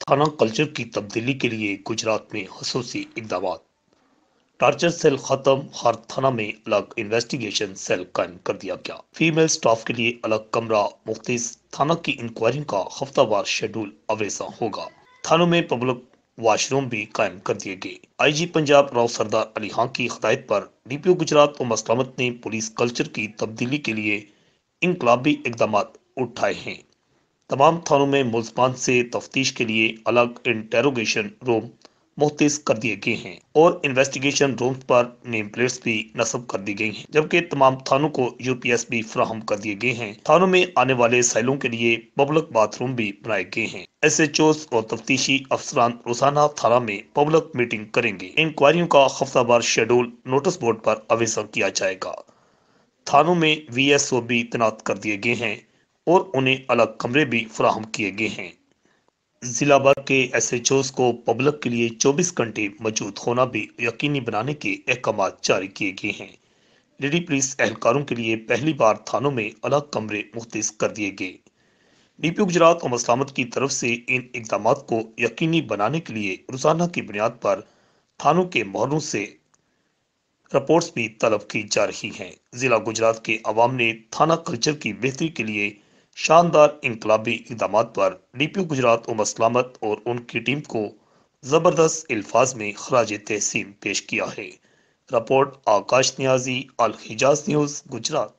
थाना कल्चर की तब्दीली के लिए गुजरात में खसूसी इकदाम। टार्चर सेल खत्म, हर थाना में अलग इन्वेस्टिगेशन सेल कायम कर दिया गया। फीमेल स्टाफ के लिए अलग कमरा, मुख्तलिफ थाना की इंक्वायरी का हफ्तावार शेड्यूल अवेसा होगा। थानों में पब्लिक वाशरूम भी कायम कर दिए गए। आईजी पंजाब राव सरदार अली खान की हिदायत पर डीपीओ गुजरात उमर सलामत ने पुलिस कल्चर की तब्दीली के लिए इनकलाबी इकदाम उठाए हैं। तमाम थानों में मुल्जमान से तफ्तीश के लिए अलग इंटेरोगेशन रूम मुख्तस कर दिए गए हैं और इन्वेस्टिगेशन रूम पर नेम प्लेट्स भी नस्ब कर दी गई हैं, जबकि तमाम थानों को यूपीएस भी फराहम कर दिए गए हैं। थानों में आने वाले साइलों के लिए पब्लिक बाथरूम भी बनाए गए हैं। एसएचओस और तफ्तीशी अफसरान रोजाना थाना में पब्लिक मीटिंग करेंगे। इंक्वायरियों का हफ्तावार शेड्यूल नोटिस बोर्ड पर अवेसा किया जाएगा। थानों में वीएसओ भी तैनात कर दिए गए हैं और उन्हें अलग कमरे भी फराहम किए गए हैं। जिला भर के एसएचओस को पब्लिक के लिए 24 घंटे मौजूद होना भी यकीनी बनाने के अहकाम जारी किए गए हैं। लेडी पुलिस एहलकारों के लिए पहली बार थानों में अलग कमरे मुख्तस कर दिए गए। डीपीओ गुजरात उमर सलामत की तरफ से इन इकदाम को यकीनी बनाने के लिए रोजाना की बुनियाद पर थानों के मोहरों से रिपोर्ट्स भी तलब की जा रही हैं। जिला गुजरात के अवाम ने थाना कल्चर की बेहतरी के लिए शानदार इंकलाबी इकदाम पर डीपीओ गुजरात उमर सलामत और उनकी टीम को जबरदस्त अल्फाज में खराज तहसीन पेश किया है। रिपोर्ट आकाश नियाजी, अल हिजाज न्यूज, गुजरात।